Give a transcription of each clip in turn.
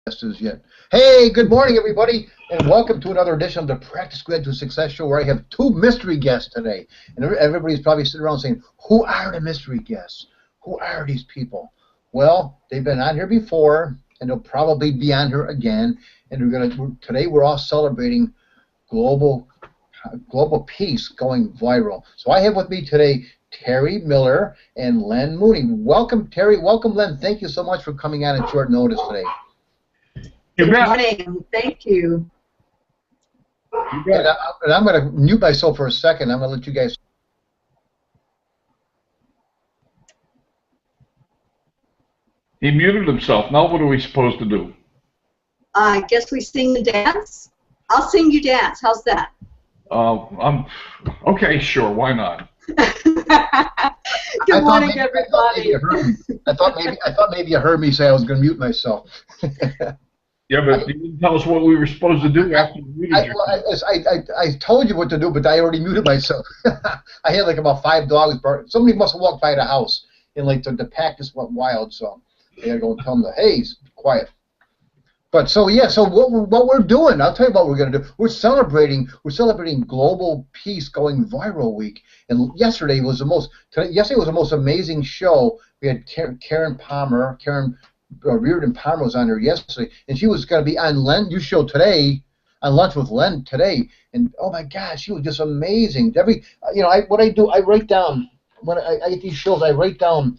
Yet. Hey, good morning, everybody, and welcome to another edition of the Practice Graduate Success Show, where I have two mystery guests today. And everybody's probably sitting around saying, who are the mystery guests? Who are these people? Well, they've been on here before, and they'll probably be on here again. And today we're all celebrating global peace going viral. So I have with me today Terry Miller and Len Mooney. Welcome, Terry. Welcome, Len. Thank you so much for coming on at short notice today. Good morning. Thank you. And I'm going to mute myself for a second. I'm going to let you guys. He muted himself. Now what are we supposed to do? I guess we sing and dance. I'll sing, you dance. How's that? Okay, sure. Why not? Good morning, everybody. I thought maybe you heard me say I was going to mute myself. Yeah, but you didn't tell us what we were supposed to do after you muted yourself. I told you what to do, but I already muted myself. I had like about 5 dogs barking. Somebody must have walked by the house, and like the pack just went wild, so I had to go and tell them, hey, quiet. But so yeah, so what we're doing, I'll tell you what we're going to do. We're celebrating Global Peace Going Viral Week, and yesterday was the most amazing show. We had Karen Reardon Palmer was on there yesterday, and she was going to be on Len. You show today, on Lunch with Len today, and oh my gosh, she was just amazing. What I do, I write down when I get these shows. I write down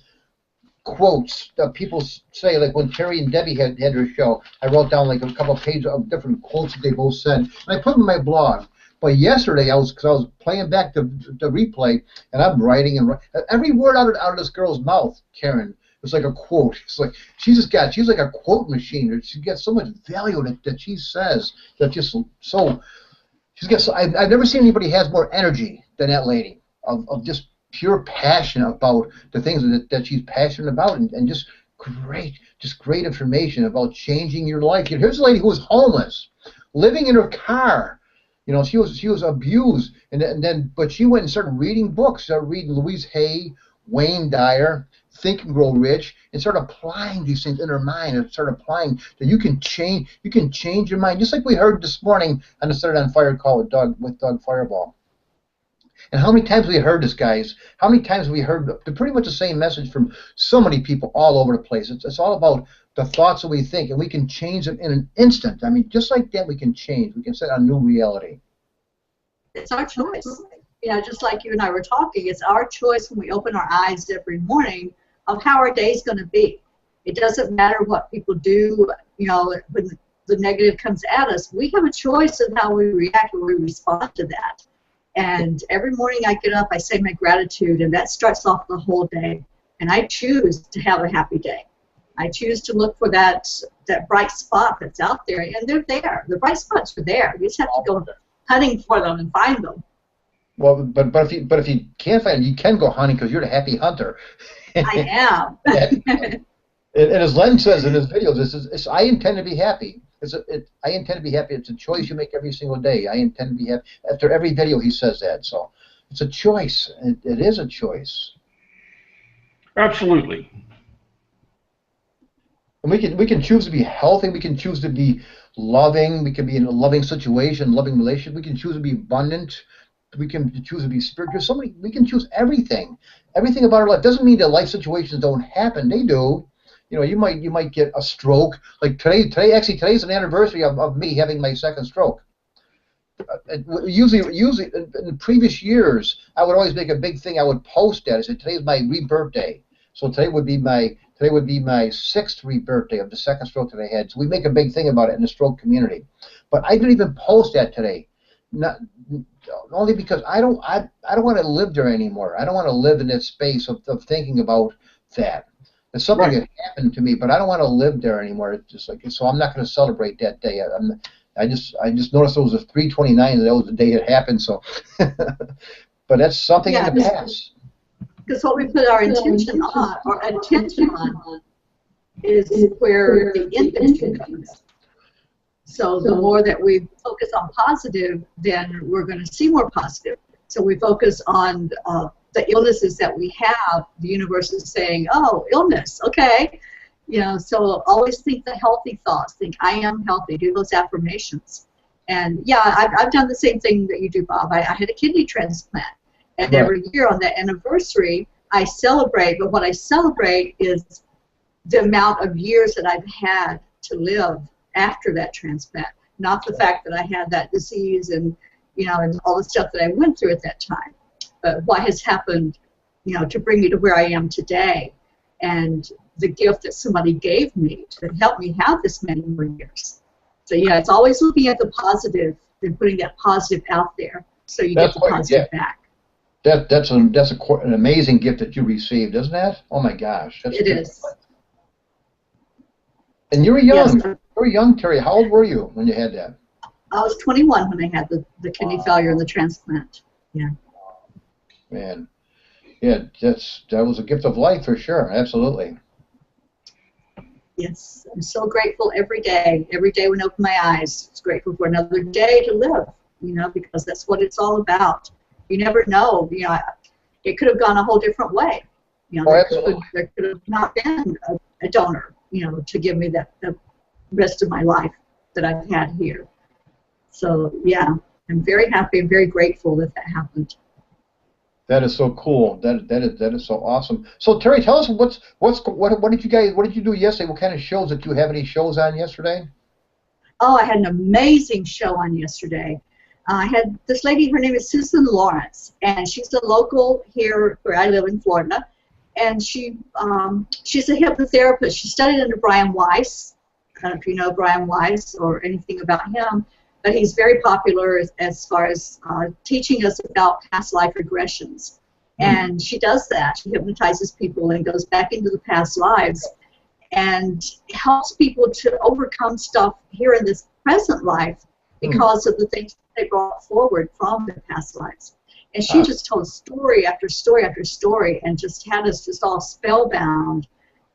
quotes that people say, like when Terry and Debbie had their show. I wrote down like a couple of pages of different quotes that they both said, and I put them in my blog. But yesterday, I was playing back the replay, and I'm writing every word out of this girl's mouth, Karen. It's like a quote. It's like she's like a quote machine. She gets so much value that she says that just so I've never seen anybody has more energy than that lady of just pure passion about the things that she's passionate about, and just great information about changing your life. Here's a lady who was homeless, living in her car. You know, she was abused, but she went and started reading books. Started reading Louise Hay, Wayne Dyer, Think and Grow Rich, and start applying these things in her mind, and start applying that you can change your mind, just like we heard this morning on the Saturday on Fire call with Doug Fireball. And how many times we heard this, guys? How many times we heard pretty much the same message from so many people all over the place? It's all about the thoughts that we think, and we can change them in an instant. I mean, just like that, we can change. We can set a new reality. It's our choice. You know, just like you and I were talking, it's our choice when we open our eyes every morning of how our day is going to be. It doesn't matter what people do, you know, when the negative comes at us. We have a choice of how we react when we respond to that. And every morning I get up, I say my gratitude, and that starts off the whole day. And I choose to have a happy day. I choose to look for that bright spot that's out there, and they're there. The bright spots are there. You just have to go hunting for them and find them. Well, but if you can't find it, you can go hunting, because you're the happy hunter. I am. and as Len says in his videos, I intend to be happy. I intend to be happy. It's a choice you make every single day. I intend to be happy. After every video, he says that. So it's a choice. It is a choice. Absolutely. And we can choose to be healthy. We can choose to be loving. We can be in a loving situation, loving relationship. We can choose to be abundant. We can choose to be spiritual. We can choose everything. Everything about our life. Doesn't mean that life situations don't happen. They do. You know, you might get a stroke. Like today's an anniversary of me having my second stroke. Usually in previous years, I would always make a big thing. I would post that. I said, today's my rebirth day. So today would be my 6th rebirth day of the second stroke that I had. So we make a big thing about it in the stroke community. But I didn't even post that today. Not only because I don't want to live there anymore. I don't want to live in that space of thinking about that. It's something that happened to me, but I don't want to live there anymore. It's just like, so I'm not going to celebrate that day. I just noticed it was a 3/29, and that was the day it happened. So, but that's something in the past. Because what we put our attention on is where the intention comes. So the more that we focus on positive, then we're going to see more positive. So we focus on the illnesses that we have. The universe is saying, oh, illness, okay. You know, so always think the healthy thoughts. Think, I am healthy. Do those affirmations. And yeah, I've done the same thing that you do, Bob. I had a kidney transplant. And Right. every year on that anniversary, I celebrate. But what I celebrate is the amount of years that I've had to live after that transplant, not the fact that I had that disease and, you know, and all the stuff that I went through at that time, but what has happened, you know, to bring me to where I am today, and the gift that somebody gave me to help me have this many more years. So yeah, it's always looking at the positive and putting that positive out there, so you That's get the what you positive get. back. That's an amazing gift that you received, isn't that? Oh my gosh, that's It is. And you were Yes, young. You were young, Terry. How old were you when you had that? I was 21 when I had the kidney failure and the transplant. Yeah. Man, yeah, that was a gift of life for sure. Absolutely. Yes, I'm so grateful every day. Every day when I open my eyes, it's grateful for another day to live, you know, because that's what it's all about. You never know, you know, it could have gone a whole different way. You know, Oh, absolutely. there could have not been a donor, you know, to give me the rest of my life that I've had here. So, yeah, I'm very happy and very grateful that that happened. That is so cool. That is so awesome. So Terry, tell us what did you do yesterday? What kind of shows did you have any shows on yesterday? Oh, I had an amazing show on yesterday. I had this lady, her name is Susan Lawrence, and she's a local here where I live in Florida. And she's a hypnotherapist. She studied under Brian Weiss. I don't know if you know Brian Weiss or anything about him, but he's very popular as far as teaching us about past life regressions. And she does that. She hypnotizes people and goes back into the past lives and helps people to overcome stuff here in this present life because of the things they brought forward from their past lives. And she just told story after story after story and just had us just all spellbound,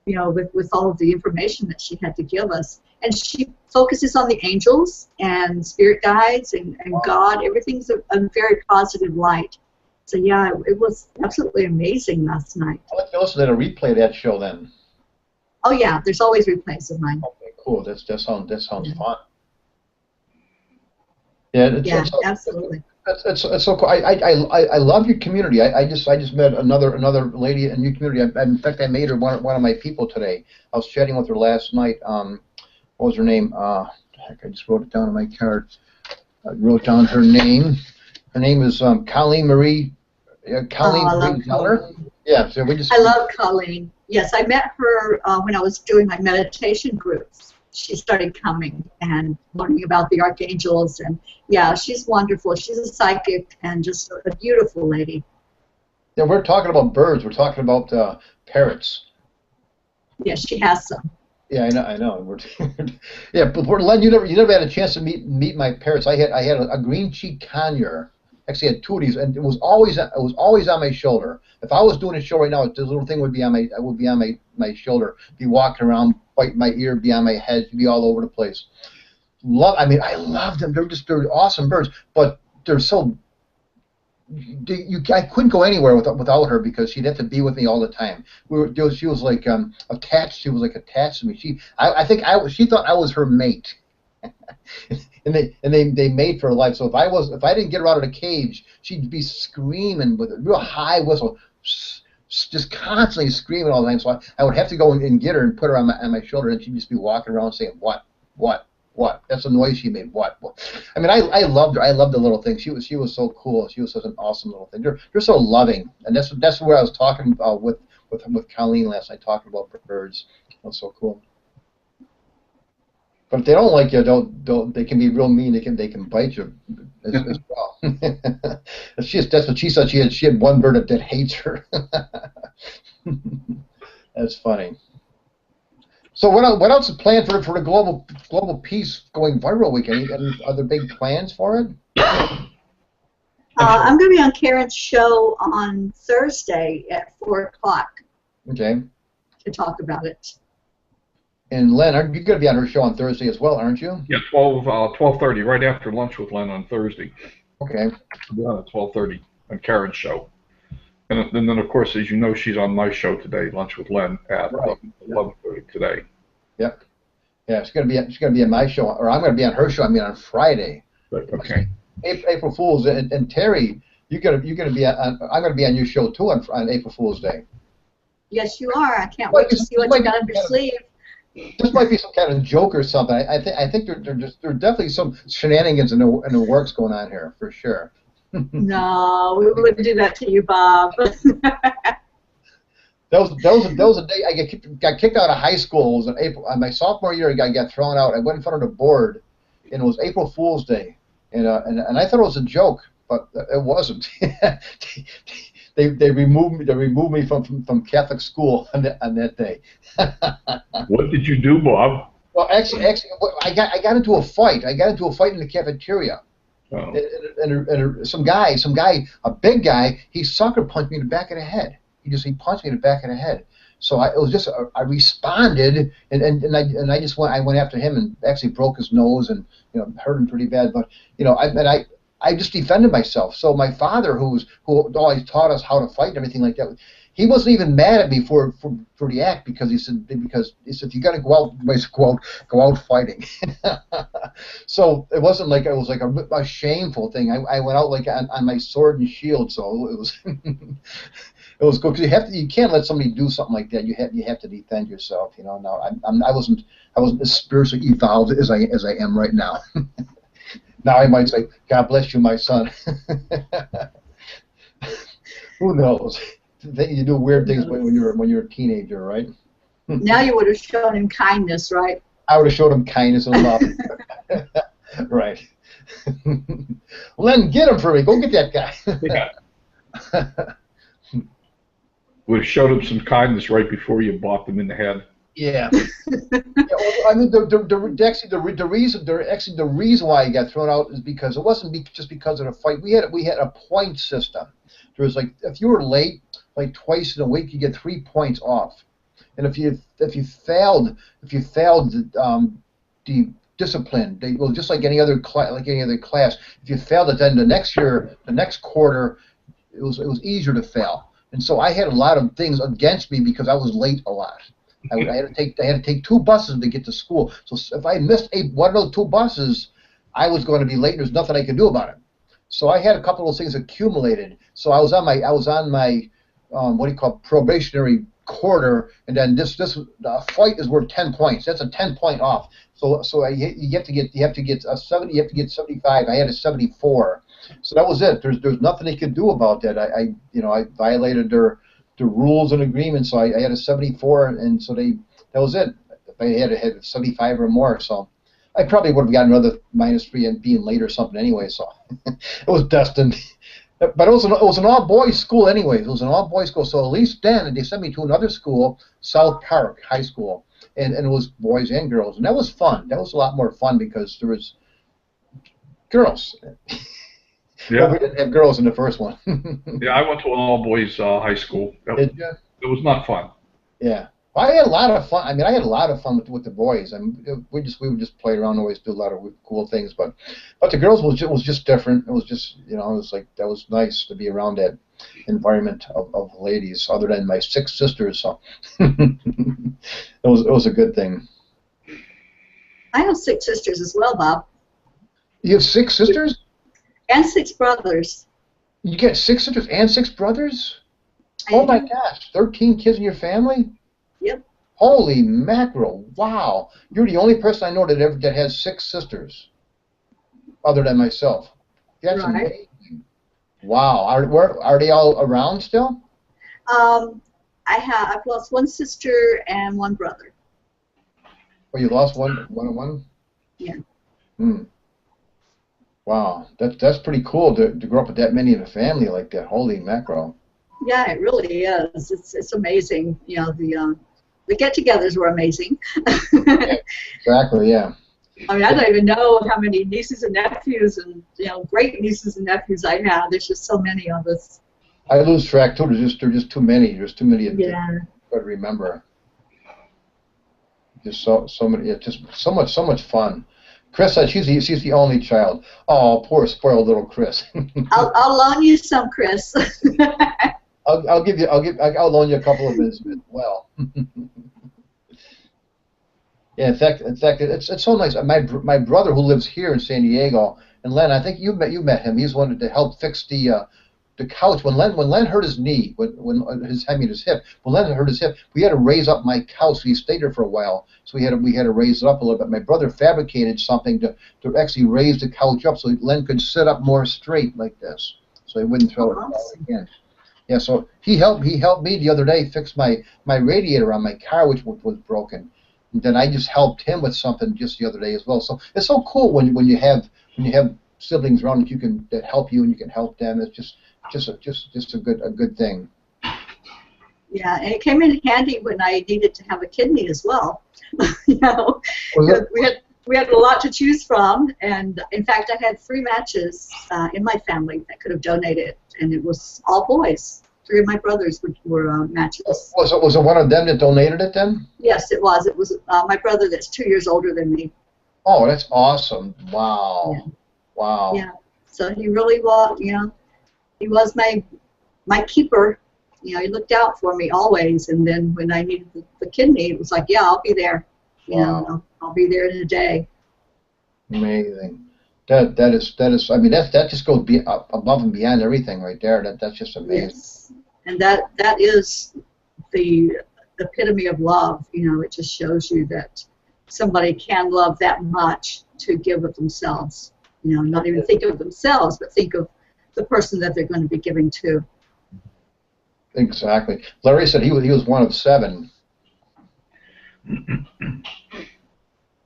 you know, with all of the information that she had to give us. And she focuses on the angels and spirit guides and God. Everything's a very positive light. So yeah, it was absolutely amazing last night. I'll let you listen to the replay of that show then. Oh yeah, there's always replays of mine. Okay, cool. That sounds fun. Yeah, Absolutely. It's so cool. I love your community. I just met another lady in your community. In fact, I made her one of my people today. I was chatting with her last night. What was her name? Heck, I just wrote it down on my card. I wrote down her name. Her name is Colleen Marie. Colleen Marie Zeller. Yeah, so I love Colleen. Yes, I met her when I was doing my meditation groups. She started coming and learning about the archangels, and yeah, she's wonderful. She's a psychic and just a beautiful lady. Yeah, we're talking about birds. We're talking about parrots. Yes, she has some. Yeah, I know. Yeah, but Len, you never had a chance to meet my parrots. I had a green cheek conure. Actually, I had two of these, and it was always on my shoulder. If I was doing a show right now, this little thing would be on my shoulder. Be walking around, bite my ear, be on my head, be all over the place. I love them. They're awesome birds, but they're so. I couldn't go anywhere without her because she'd have to be with me all the time. She was like attached. She was like attached to me. She thought I was her mate. And they made for life. So if I didn't get her out of the cage, she'd be screaming with a real high whistle, just constantly screaming all the time. So I would have to go and get her and put her on my shoulder, and she'd just be walking around saying what. That's the noise she made. What? I mean, I loved her. I loved the little thing. She was so cool. She was such an awesome little thing. They're so loving, and that's where I was talking with Colleen last night, talking about birds. That's so cool. But if they don't like you, don't they can be real mean. They can bite you as well. That's what she said. She had one bird that hates her. That's funny. So what else is planned for the global peace going viral weekend? Any other big plans for it? I'm going to be on Karen's show on Thursday at 4:00. Okay. To talk about it. And Len, you're going to be on her show on Thursday as well, aren't you? Yeah, 12:30, right after lunch with Len on Thursday. Okay. I'll be on at 12:30 on Karen's show. And then, of course, as you know, she's on my show today, Lunch with Len, at Right. 11:30 today. Yep. Yeah, she's gonna be on my show, or I'm gonna be on her show. I mean, on Friday. But, okay. April Fool's, and Terry, you're gonna be on. I'm gonna be on your show too on April Fool's Day. Yes, you are. I can't wait to see what you got up your sleeve. This might be some kind of joke or something. I think there are definitely some shenanigans in the works going on here for sure. No, we wouldn't do that to you, Bob. That was a day I got kicked out of high school. It was in April. My sophomore year, I got thrown out. I went in front of the board, and it was April Fool's Day, and I thought it was a joke, but it wasn't. They removed me from Catholic school on that day. What did you do, Bob? Well, actually, I got into a fight. I got into a fight in the cafeteria. Oh. And some guy, a big guy, he sucker punched me in the back of the head. He punched me in the back of the head. So I responded, and I went after him and actually broke his nose and hurt him pretty bad. But I just defended myself. So my father, who always taught us how to fight and everything like that, he wasn't even mad at me for the act because he said you got to go out fighting. So it wasn't like it was like a shameful thing. I went out like on my sword and shield. So it was it was good because you can't let somebody do something like that. You have to defend yourself. Now I wasn't as spiritually evolved as I am right now. Now I might say, God bless you, my son. Who knows? You do weird things when you're a teenager, right? Now you would have shown him kindness, right? I would have showed him kindness and love. Right. Len, get him for me. Go get that guy. Yeah. Would have showed him some kindness right before you bopped him in the head. Yeah. I mean, the reason why I got thrown out is because it wasn't just because of the fight. We had a point system. There was like, if you were late like twice in a week, you get 3 points off, and if you failed the discipline, just like any other class, if you failed it, then the next quarter, it was easier to fail. And so I had a lot of things against me because I was late a lot. I had to take 2 buses to get to school. So if I missed one of those 2 buses, I was going to be late. And there's nothing I could do about it. So I had a couple of those things accumulated. So I was on my probationary quarter, and then this fight is worth 10 points. That's a 10-point off. So you have to get a 70. You have to get 75. I had a 74. So that was it. There's nothing they could do about that. I violated the rules and agreements, so I had a 74, and so that was it. If I had 75 or more, so I probably would have gotten another -3 and being late or something anyway. So it was destined. But it was an all-boys school anyways. It was an all-boys school, so at least then they sent me to another school, South Park High School, and it was boys and girls, and that was fun. That was a lot more fun because there was girls. Yeah. Well, we didn't have girls in the first one. Yeah, I went to an all-boys high school. Did you? It was not fun. Yeah. Well, I had a lot of fun. I mean, I had a lot of fun with the boys. I mean, we would just play around, always do a lot of cool things. But the girls was just different. It was just it was like that was nice to be around that environment of ladies, other than my 6 sisters. So it was a good thing. I have 6 sisters as well, Bob. You have 6 sisters? And 6 brothers. You get 6 sisters and 6 brothers? Oh my gosh, 13 kids in your family? Yep. Holy mackerel! Wow, you're the only person I know that has 6 sisters, other than myself. That's right. Amazing. Wow, are they all around still? I've lost 1 sister and 1 brother. Oh, you lost one? Yeah. Hmm. Wow, that's pretty cool to grow up with that many in a family like that. Holy mackerel! Yeah, it really is. It's amazing. The get-togethers were amazing. Yeah, exactly. Yeah. I mean, I don't even know how many nieces and nephews and great nieces and nephews I have. There's just so many of us. I lose track too. There's just too many. There's too many to remember. Just so many. It's just so much fun. Chris said she's the only child. Oh, poor spoiled little Chris. I'll loan you some, Chris. I'll loan you a couple of minutes as well. Yeah, in fact, it's so nice. My brother who lives here in San Diego, and Len, I think you met him. He's one to help fix the couch. When Len hurt his knee, when his hip, when Len hurt his hip, we had to raise up my couch. He stayed there for a while, so we had to raise it up a little bit. My brother fabricated something to actually raise the couch up so Len could sit up more straight like this, so he wouldn't throw it out again. Yeah, so he helped me the other day fix my radiator on my car, which was broken. And then I just helped him with something just the other day as well. So it's so cool when you have siblings around that help you and you can help them. It's just a good thing. Yeah, and it came in handy when I needed to have a kidney as well. We had a lot to choose from, and in fact, I had 3 matches in my family that could have donated, and it was all boys. 3 of my brothers were matches. Was it one of them that donated it then? Yes, it was. It was my brother that's 2 years older than me. Oh, that's awesome! Wow, Yeah. wow. Yeah. So he really was, he was my keeper. He looked out for me always. And then when I needed the kidney, it was like, yeah, I'll be there. Wow. I'll be there in a day. Amazing. That is. I mean, that just goes above and beyond everything right there. That's just amazing. Yes. And that is the epitome of love. It just shows you that somebody can love that much to give of themselves. Not even think of themselves, but think of the person that they're going to be giving to. Exactly. Larry said he was one of 7.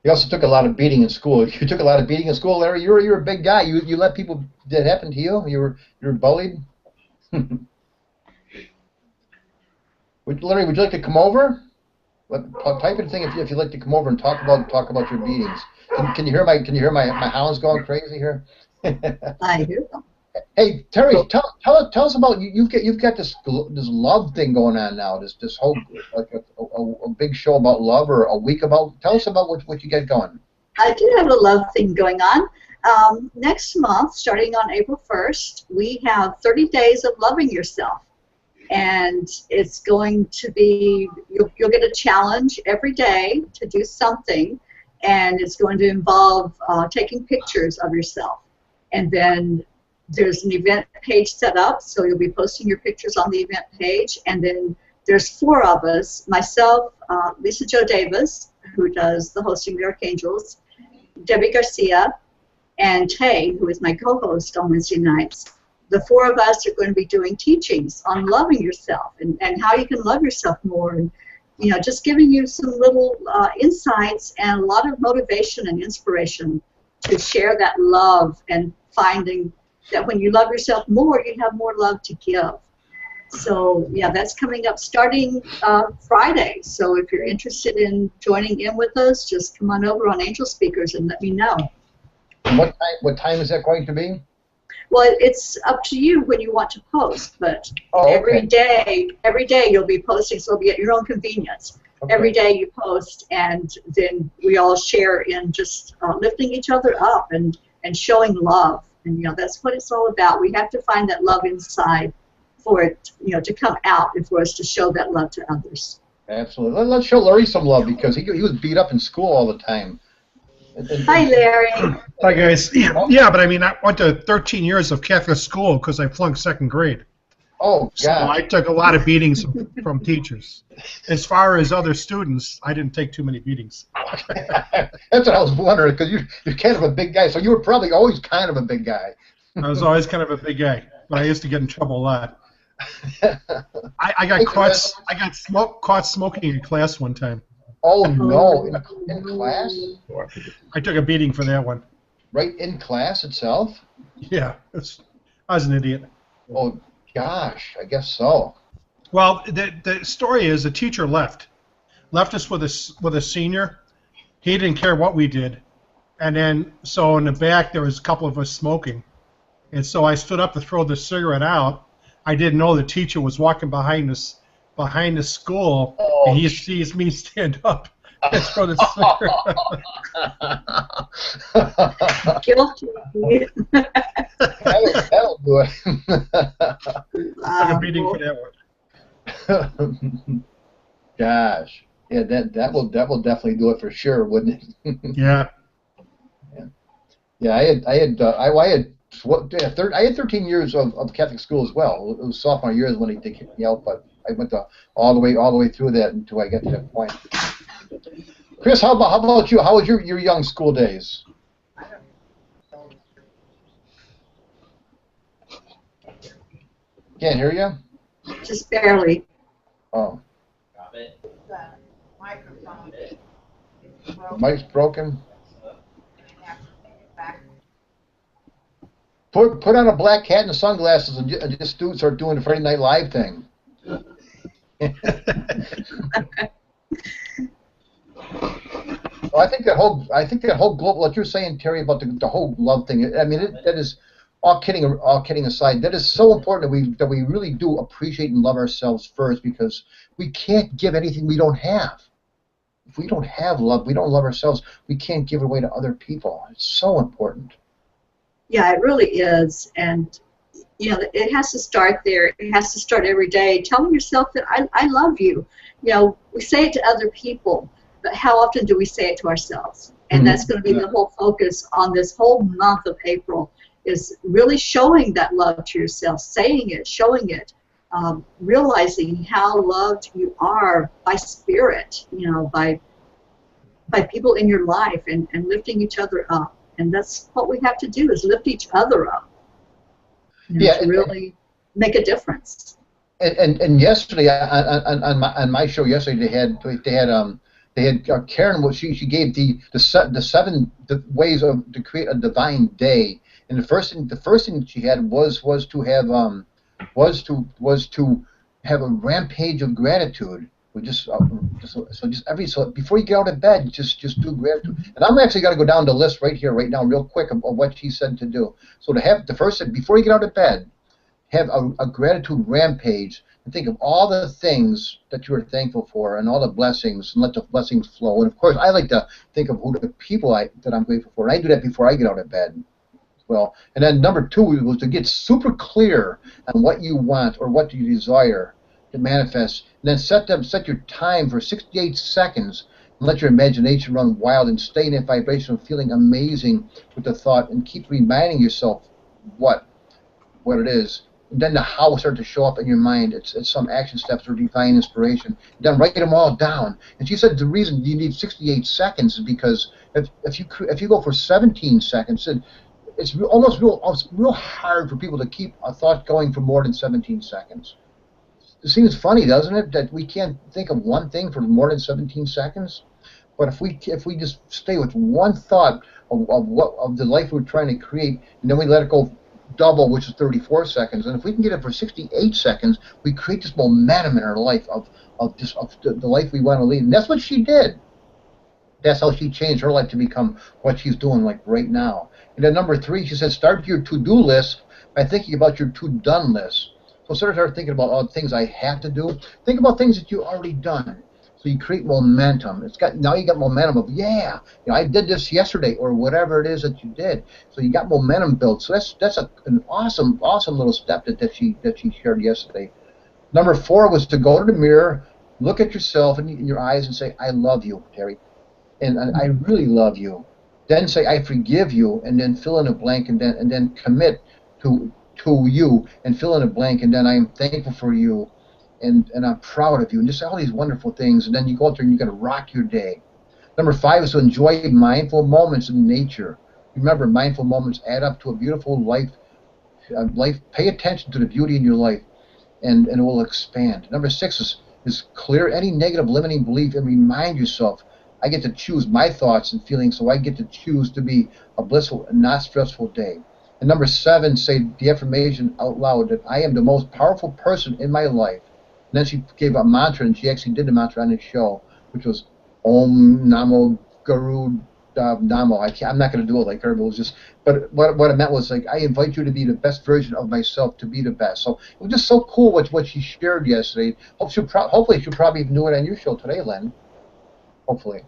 He also took a lot of beating in school. You took a lot of beating in school, Larry. You're a big guy. You let people. Did it happen to you? You were bullied. Larry, would you like to come over? Type in a thing if you'd like to come over and talk about your beatings. Can you hear my hounds going crazy here? I hear them. Hey Terry, tell us about you've got this love thing going on now. This whole like a big show about love or a week about. Tell us about what you got going. I do have a love thing going on. Next month, starting on April 1st, we have 30 days of loving yourself. And it's going to be, you'll get a challenge every day to do something, and it's going to involve taking pictures of yourself. And then there's an event page set up, so you'll be posting your pictures on the event page. And then there's 4 of us, myself, Lisa Jo Davis, who does the hosting of the Archangels, Debbie Garcia, and Tay, who is my co-host on Wednesday nights. The 4 of us are going to be doing teachings on loving yourself and how you can love yourself more, and just giving you some little insights and a lot of motivation and inspiration to share that love, and finding that when you love yourself more, you have more love to give. So yeah, that's coming up starting Friday. So if you're interested in joining in with us, just come on over on Angel Speakers and let me know. And what time is that going to be? Well, it's up to you when you want to post, but every day you'll be posting, so it'll be at your own convenience. Okay. Every day you post, and then we all share in just lifting each other up and showing love. And that's what it's all about. We have to find that love inside for it, to come out, and for us to show that love to others. Absolutely. Let's show Larry some love, because he was beat up in school all the time. Hi, Larry. Hi, guys. Yeah, but I mean, I went to 13 years of Catholic school because I flunked 2nd grade. Oh, God. So I took a lot of beatings from teachers. As far as other students, I didn't take too many beatings. That's what I was wondering, because you're kind of a big guy, so you were probably always kind of a big guy. I was always kind of a big guy, but I used to get in trouble a lot. I got caught smoking in class one time. Oh, no. In class? I took a beating for that one. Right in class itself? Yeah. I was an idiot. Oh, gosh. I guess so. Well, the story is the teacher left us with a senior. He didn't care what we did. And then, so in the back, there was a couple of us smoking. And so I stood up to throw the cigarette out. I didn't know the teacher was walking behind the school, and he sees me stand up It's for the Guilty. That'll do it. Took a beating for that one. Gosh, yeah, that will definitely do it for sure, wouldn't it? Yeah. Yeah, I had 13 years of Catholic school as well. It was sophomore years when they kicked me out, but I went all the way through that until I got to that point. Chris, how about you? How was your young school days? Can't hear you. Just barely. Oh. The mic's broken. Put on a black hat and sunglasses and just start doing the Friday Night Live thing. Well, I think that whole global, what you're saying, Terry, about the whole love thing. I mean, that is all kidding aside. That is so important that we really do appreciate and love ourselves first, because we can't give anything we don't have. If we don't have love, we don't love ourselves, we can't give it away to other people. It's so important. Yeah, it really is, and you know, it has to start there. It has to start every day. Telling yourself that I love you. You know, we say it to other people, but how often do we say it to ourselves? And that's going to be the whole focus on this whole month of April, is really showing that love to yourself, saying it, showing it, realizing how loved you are by spirit, you know, by people in your life, and lifting each other up. And that's what we have to do, is lift each other up, you know, to really make a difference. And yesterday on my show yesterday they had Karen. What she gave the 7 ways to create a divine day. And the first thing that she had was to have a rampage of gratitude. We just before you get out of bed, just do gratitude. And I'm actually going to go down the list right now, real quick, of what she said to do. So to have the first thing before you get out of bed, have a gratitude rampage and think of all the things that you are thankful for and all the blessings, and let the blessings flow. And of course, I like to think of who the people that I'm grateful for, and I do that before I get out of bed. Well, and then number 2 was to get super clear on what you want or what you desire to manifest, and then set your time for 68 seconds and let your imagination run wild and stay in that vibration of feeling amazing with the thought, and keep reminding yourself what it is. And then the how will start to show up in your mind. It's some action steps or divine inspiration. And then write them all down. And she said the reason you need 68 seconds is because if you go for 17 seconds, it's real hard for people to keep a thought going for more than 17 seconds. It seems funny, doesn't it, that we can't think of one thing for more than 17 seconds? But if we just stay with one thought of the life we're trying to create, and then we let it go double, which is 34 seconds, and if we can get it for 68 seconds, we create this momentum in our life of the life we want to lead. And that's what she did. That's how she changed her life to become what she's doing like right now. And then number 3, she said, start your to-do list by thinking about your to-done list. So start thinking about all the things I have to do. Think about things that you already done. So you create momentum. Now you got momentum of, yeah, I did this yesterday, or whatever it is that you did. So you got momentum built. So that's an awesome little step that she shared yesterday. Number 4 was to go to the mirror, look at yourself in your eyes, and say, I love you, Terry, and I really love you. Then say, I forgive you, and then fill in a blank, and then commit to you, and fill in a blank, and then I am thankful for you, and I'm proud of you, and just all these wonderful things. And then you go out there and you got to rock your day. Number 5 is to enjoy mindful moments in nature. Remember, mindful moments add up to a beautiful life. Pay attention to the beauty in your life, and it will expand. Number 6 is clear any negative limiting belief and remind yourself, I get to choose my thoughts and feelings, so I get to choose to be a blissful and not stressful day. And number 7, say the affirmation out loud that I am the most powerful person in my life. And then she gave a mantra, and she actually did the mantra on the show, which was Om Namo Guru Namo. I'm not going to do it like her, but it was just. But what it meant was, like, I invite you to be the best version of myself, to be the best. So it was just so cool what she shared yesterday. Hopefully she'll probably even do it on your show today, Len. hopefully.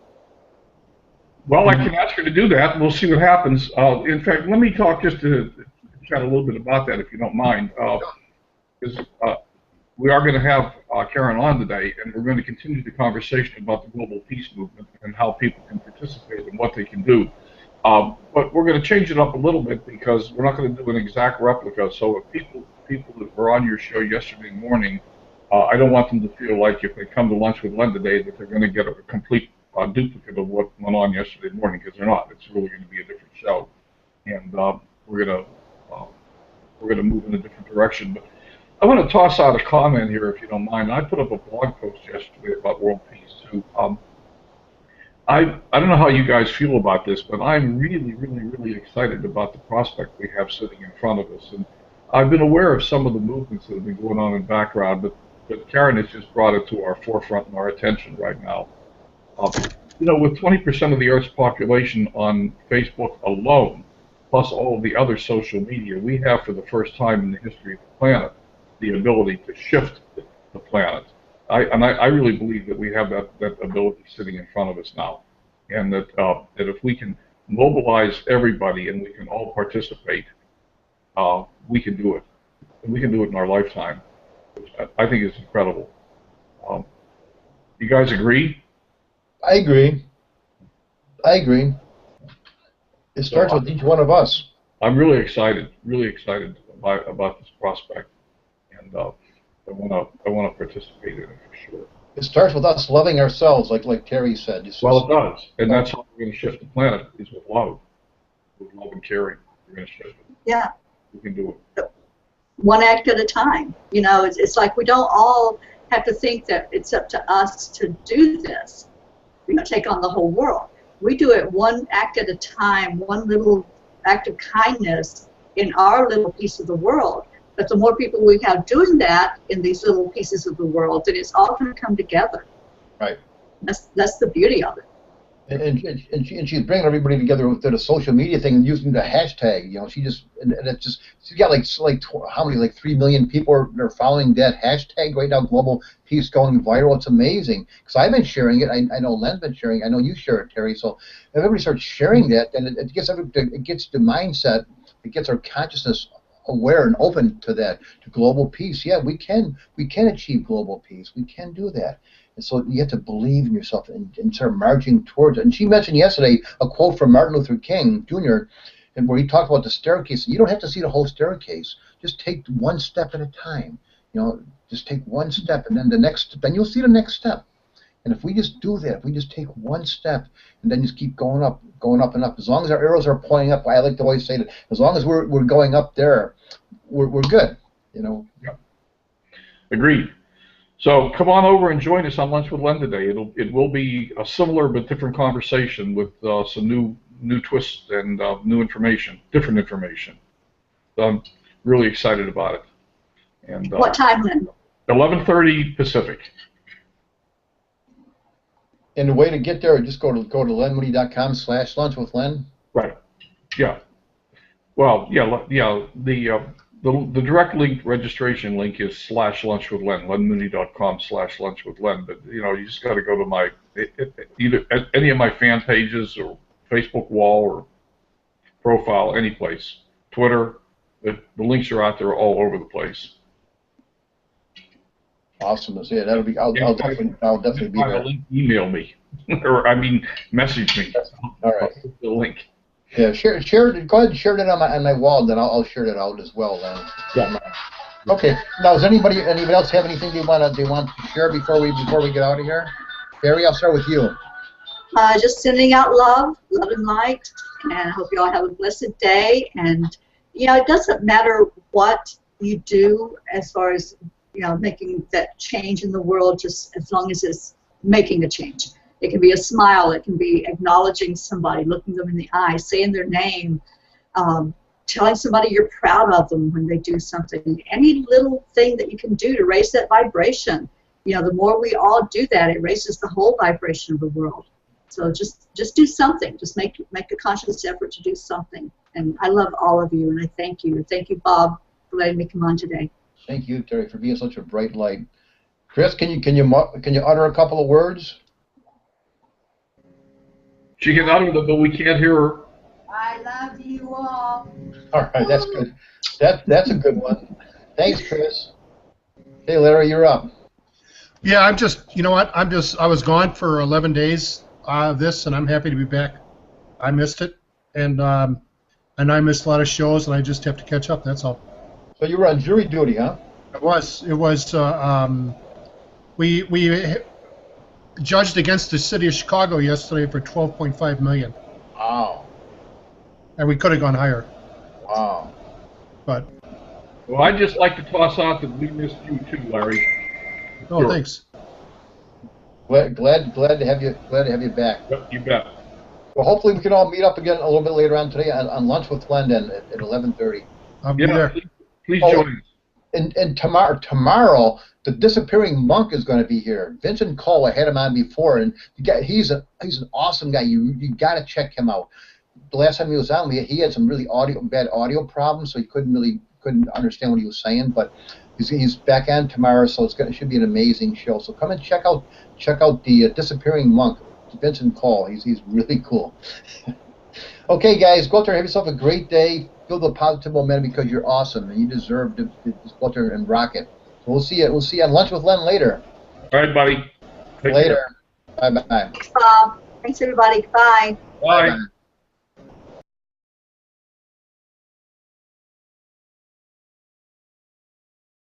Well, I can ask her to do that. We'll see what happens. In fact, let me talk just to chat a little bit about that, if you don't mind. Because we are going to have Karen on today, and we're going to continue the conversation about the global peace movement and how people can participate and what they can do. But we're going to change it up a little bit because we're not going to do an exact replica. So if people that were on your show yesterday morning, I don't want them to feel like if they come to Lunch with Len today that they're going to get a complete duplicate of what went on yesterday morning, because they're not. It's really going to be a different show, and we're going to move in a different direction. But I want to toss out a comment here, if you don't mind. I put up a blog post yesterday about world peace too. I don't know how you guys feel about this, but I'm really excited about the prospect we have sitting in front of us. And I've been aware of some of the movements that have been going on in the background, but Karen has just brought it to our forefront and our attention right now. You know, with 20% of the Earth's population on Facebook alone, plus all of the other social media, we have for the first time in the history of the planet the ability to shift the planet. I really believe that we have that ability sitting in front of us now, and that if we can mobilize everybody and we can all participate, we can do it. And we can do it in our lifetime, which I think is incredible. You guys agree? I agree. It starts with each one of us. I'm really excited about this prospect, and I want to participate in it for sure. It starts with us loving ourselves, like Terry said. Well, it does, and that's how we're going to shift the planet, is with love and caring. We're going to shift it. Yeah. We can do it. One act at a time. You know, it's like we don't all have to think that it's up to us to do this. You know, take on the whole world. We do it one act at a time, one little act of kindness in our little piece of the world. But the more people we have doing that in these little pieces of the world, then it's all going to come together. Right. That's the beauty of it. And she's bringing everybody together with the social media thing and using the hashtag. You know, she's got like how many, like 3 million people are following that hashtag right now. Global peace going viral. It's amazing because I've been sharing it. I know Len's been sharing. I know you share it, Terry. So if everybody starts sharing that, then it gets the mindset. It gets our consciousness aware and open to that, to global peace. Yeah, we can achieve global peace. We can do that. And so you have to believe in yourself and start marching towards it. And she mentioned yesterday a quote from Martin Luther King Jr., and where he talked about the staircase. You don't have to see the whole staircase. Just take one step at a time. You know, just take one step, and then then you'll see the next step. And if we just do that, if we just take one step, and then just keep going up and up. As long as our arrows are pointing up, I like to always say that as long as we're going up there, we're good. You know. Yeah. Agreed. So come on over and join us on Lunch with Len today. It will be a similar but different conversation with some new twists and new information, different information. So I'm really excited about it. And what time, Len? 11:30 Pacific. And the way to get there, just go to lenmoody.com/lunchwithlen. Right. Yeah. Well, yeah. The direct link registration link is /lunchwithlen, lenmoody.com/lunchwithlen. But you know, you just got to go to either any of my fan pages or Facebook wall or profile, any place, Twitter. The links are out there all over the place. Awesome. Yeah, that'll be. I'll definitely be there. Email me, or message me. All right. The link. Yeah, share it. Go ahead and share it on my wall, then I'll share it out as well. Then. Yeah. Okay. Now, does anybody else have anything they want to share before we get out of here? Barry, I'll start with you. Just sending out love and light, and I hope you all have a blessed day. And you know, it doesn't matter what you do as far as making that change in the world, just as long as it's making a change. It can be a smile. It can be acknowledging somebody, looking them in the eye, saying their name, telling somebody you're proud of them when they do something. Any little thing that you can do to raise that vibration. You know, the more we all do that, it raises the whole vibration of the world. So just do something. Just make a conscious effort to do something. And I love all of you, and I thank you. Thank you, Bob, for letting me come on today. Thank you, Terry, for being such a bright light. Chris, can you utter a couple of words? She can utter them, but we can't hear her. I love you all. All right, that's good. That's a good one. Thanks, Chris. Hey, Larry, you're up. Yeah, I'm just, you know what? I was gone for 11 days of this, and I'm happy to be back. I missed it, and I missed a lot of shows, and I just have to catch up. That's all. So you were on jury duty, huh? It was. We judged against the city of Chicago yesterday for $12.5 million, Wow. and we could have gone higher. Wow. But Well, I'd just like to toss out that we missed you too, Larry. oh, Sure. thanks. Glad to have you back. Yep, you bet. Well, hopefully we can all meet up again a little bit later on today on Lunch with Glendon at 11:30. I'll be Yeah, there. please Oh, join us. And tomorrow, the disappearing monk is going to be here. Vincent Cole, I had him on before, and he's an awesome guy. You got to check him out. The last time he was on, he had some really bad audio problems, so he couldn't understand what he was saying. But he's back on tomorrow, so it should be an amazing show. So come and check out the disappearing monk, Vincent Cole. He's really cool. Okay, guys, go out there and have yourself a great day. Feel the positive momentum because you're awesome and you deserve to go out there and rock it. So we'll see you on Lunch with Len later. All right, buddy. Take Later. care. Bye bye. Thanks, Bob. Thanks, everybody. Goodbye. Bye. Bye.